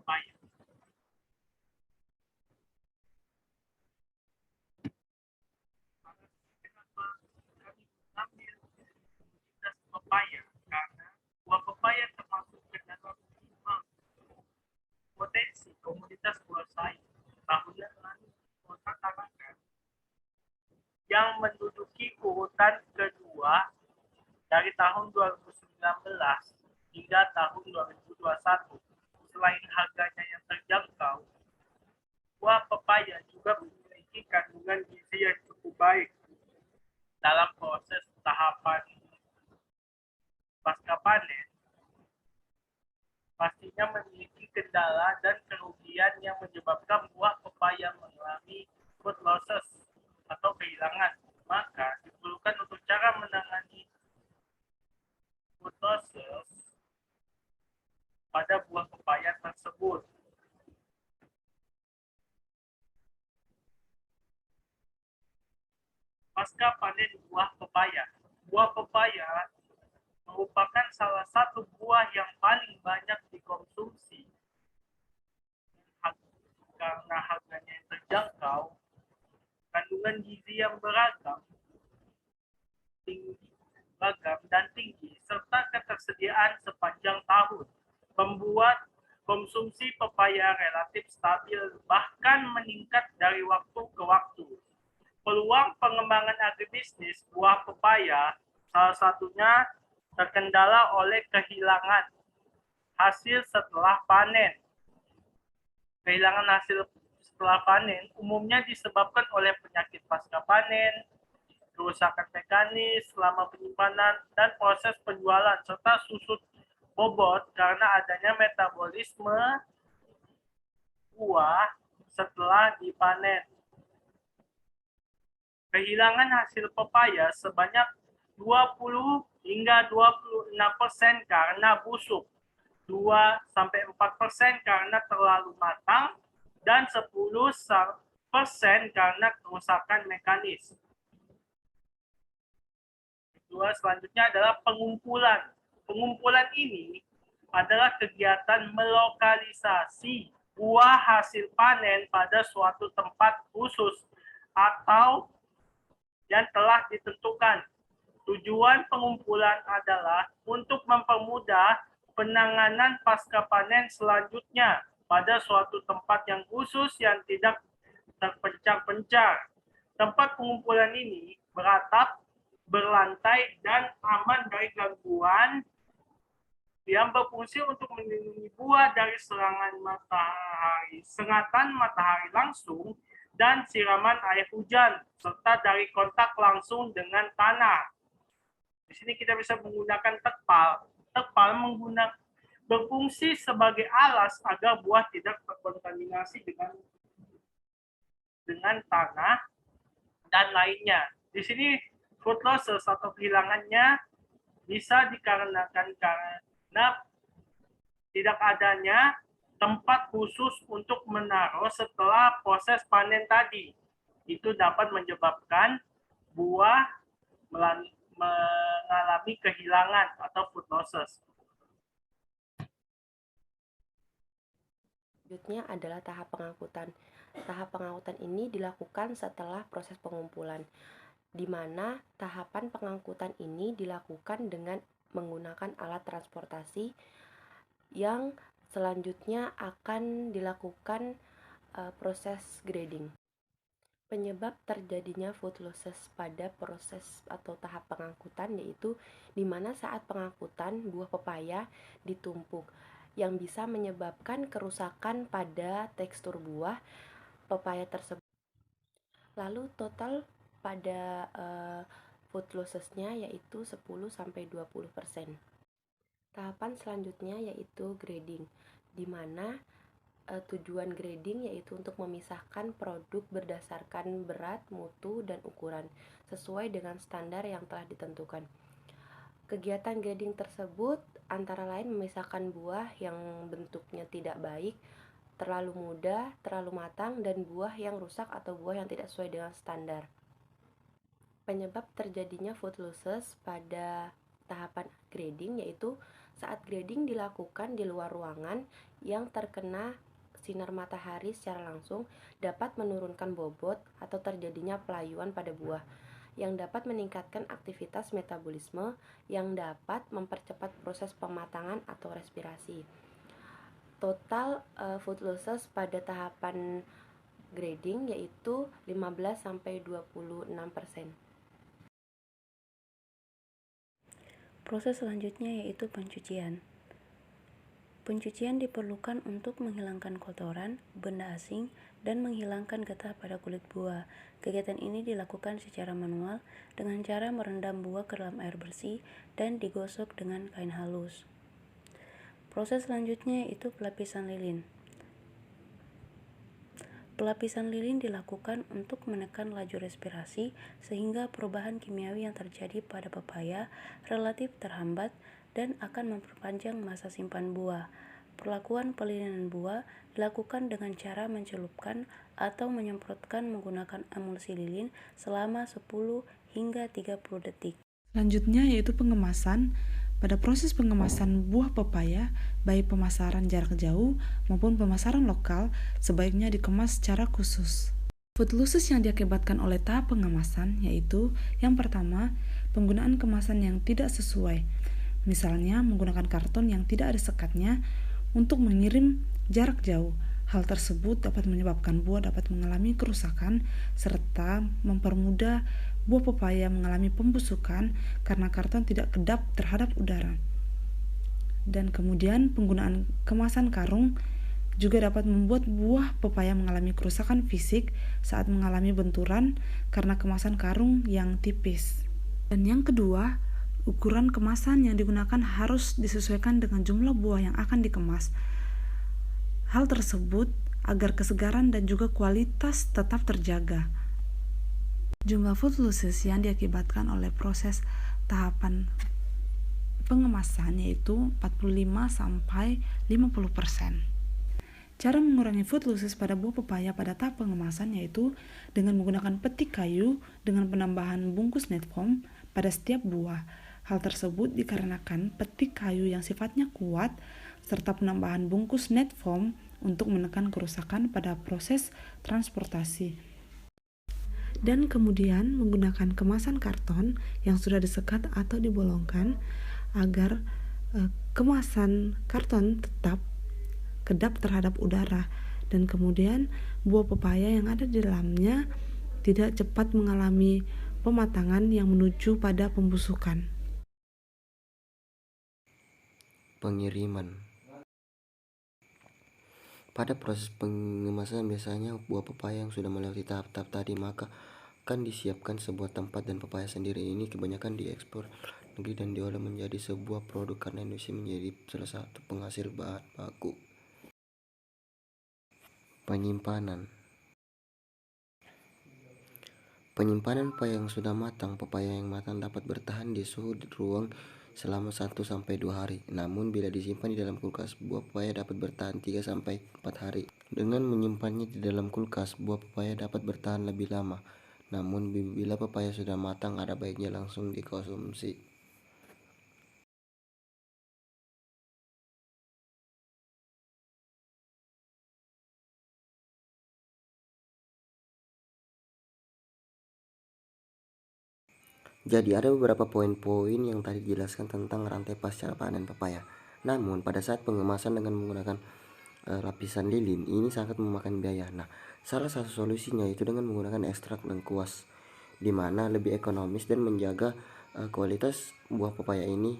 pepaya. Kenapa kami mengambil komoditas pepaya? Karena buah pepaya termasuk ke dalam 5 potensi komoditas buah sayur tahun lalu Kota Tarakan yang menduduki urutan kedua dari tahun 2019 hingga tahun 2021. Selain harganya yang terjangkau, buah pepaya juga memiliki kandungan gizi yang cukup baik dalam proses tahapan pasca panen. Pastinya memiliki kendala dan kerugian yang menyebabkan buah pepaya mengalami food losses atau kehilangan. Maka diperlukan untuk cara menangani food losses pada buah pepaya tersebut. Pasca panen buah pepaya. Buah pepaya merupakan salah satu buah yang paling banyak dikonsumsi karena harganya yang terjangkau, kandungan gizi yang beragam dan tinggi, serta ketersediaan sepanjang tahun, membuat konsumsi pepaya relatif stabil bahkan meningkat dari waktu ke waktu. Peluang pengembangan agribisnis buah pepaya salah satunya terkendala oleh kehilangan hasil setelah panen. Kehilangan hasil setelah panen umumnya disebabkan oleh penyakit pasca panen, kerusakan mekanis selama penyimpanan, dan proses penjualan, serta susut bobot karena adanya metabolisme buah setelah dipanen. Kehilangan hasil pepaya sebanyak 20 hingga 26% karena busuk, 2-4% karena terlalu matang, dan 10% karena kerusakan mekanis. Kedua, selanjutnya adalah pengumpulan. Pengumpulan ini adalah kegiatan melokalisasi buah hasil panen pada suatu tempat khusus atau yang telah ditentukan. Tujuan pengumpulan adalah untuk mempermudah penanganan pasca panen selanjutnya pada suatu tempat yang khusus yang tidak terpencar-pencar. Tempat pengumpulan ini beratap, berlantai, dan aman dari gangguan yang berfungsi untuk melindungi buah dari sengatan matahari langsung dan siraman air hujan, serta dari kontak langsung dengan tanah. Di sini kita bisa menggunakan terpal. Terpal berfungsi sebagai alas agar buah tidak terkontaminasi dengan tanah dan lainnya. Di sini food losses atau kehilangannya bisa dikarenakan karena tidak adanya tempat khusus untuk menaruh setelah proses panen tadi. Itu dapat menyebabkan buah mengalami kehilangan atau food losses. Selanjutnya adalah tahap pengangkutan. Tahap pengangkutan ini dilakukan setelah proses pengumpulan, di mana tahapan pengangkutan ini dilakukan dengan menggunakan alat transportasi yang selanjutnya akan dilakukan proses grading. Penyebab terjadinya food losses pada proses atau tahap pengangkutan yaitu di mana saat pengangkutan buah pepaya ditumpuk yang bisa menyebabkan kerusakan pada tekstur buah pepaya tersebut. Lalu total pada food lossesnya yaitu 10-20%. Tahapan selanjutnya yaitu grading, di mana tujuan grading yaitu untuk memisahkan produk berdasarkan berat, mutu, dan ukuran sesuai dengan standar yang telah ditentukan. Kegiatan grading tersebut antara lain memisahkan buah yang bentuknya tidak baik, terlalu muda, terlalu matang, dan buah yang rusak atau buah yang tidak sesuai dengan standar. Penyebab terjadinya food losses pada tahapan grading yaitu Saat grading dilakukan di luar ruangan yang terkena sinar matahari secara langsung dapat menurunkan bobot atau terjadinya pelayuan pada buah yang dapat meningkatkan aktivitas metabolisme yang dapat mempercepat proses pematangan atau respirasi. Total food losses pada tahapan grading yaitu 15-26%. Proses selanjutnya yaitu pencucian. Pencucian diperlukan untuk menghilangkan kotoran, benda asing, dan menghilangkan getah pada kulit buah. Kegiatan ini dilakukan secara manual dengan cara merendam buah ke dalam air bersih dan digosok dengan kain halus. Proses selanjutnya yaitu pelapisan lilin. Pelapisan lilin dilakukan untuk menekan laju respirasi sehingga perubahan kimiawi yang terjadi pada pepaya relatif terhambat dan akan memperpanjang masa simpan buah. Perlakuan pelilinan buah dilakukan dengan cara mencelupkan atau menyemprotkan menggunakan emulsi lilin selama 10 hingga 30 detik. Selanjutnya yaitu pengemasan. Pada proses pengemasan buah pepaya, baik pemasaran jarak jauh maupun pemasaran lokal, sebaiknya dikemas secara khusus. Food losses yang diakibatkan oleh tahap pengemasan yaitu yang pertama, penggunaan kemasan yang tidak sesuai. Misalnya menggunakan karton yang tidak ada sekatnya untuk mengirim jarak jauh. Hal tersebut dapat menyebabkan buah dapat mengalami kerusakan serta mempermudah buah pepaya mengalami pembusukan karena karton tidak kedap terhadap udara. Dan kemudian penggunaan kemasan karung juga dapat membuat buah pepaya mengalami kerusakan fisik saat mengalami benturan karena kemasan karung yang tipis. Dan yang kedua, ukuran kemasan yang digunakan harus disesuaikan dengan jumlah buah yang akan dikemas. Hal tersebut agar kesegaran dan juga kualitas tetap terjaga. Jumlah food losses yang diakibatkan oleh proses tahapan pengemasan yaitu 45-50%. Cara mengurangi food losses pada buah pepaya pada tahap pengemasan yaitu dengan menggunakan peti kayu dengan penambahan bungkus net foam pada setiap buah. Hal tersebut dikarenakan peti kayu yang sifatnya kuat serta penambahan bungkus net foam untuk menekan kerusakan pada proses transportasi. Dan kemudian menggunakan kemasan karton yang sudah disekat atau dibolongkan agar kemasan karton tetap kedap terhadap udara, dan kemudian buah pepaya yang ada di dalamnya tidak cepat mengalami pematangan yang menuju pada pembusukan. Pengiriman. Pada proses pengemasan biasanya buah pepaya yang sudah melewati tahap-tahap tadi maka akan disiapkan sebuah tempat, dan pepaya sendiri ini kebanyakan diekspor negeri dan diolah menjadi sebuah produk karena Indonesia menjadi salah satu penghasil bahan baku. Penyimpanan. Penyimpanan pepaya yang sudah matang. Pepaya yang matang dapat bertahan di suhu ruang selama 1-2 hari. Namun bila disimpan di dalam kulkas, buah pepaya dapat bertahan 3-4 hari. Dengan menyimpannya di dalam kulkas, buah pepaya dapat bertahan lebih lama. Namun bila pepaya sudah matang, ada baiknya langsung dikonsumsi. Jadi ada beberapa poin-poin yang tadi dijelaskan tentang rantai pasca panen pepaya. Namun pada saat pengemasan dengan menggunakan lapisan lilin ini sangat memakan biaya. Nah, salah satu solusinya itu dengan menggunakan ekstrak lengkuas, di mana lebih ekonomis dan menjaga kualitas buah pepaya ini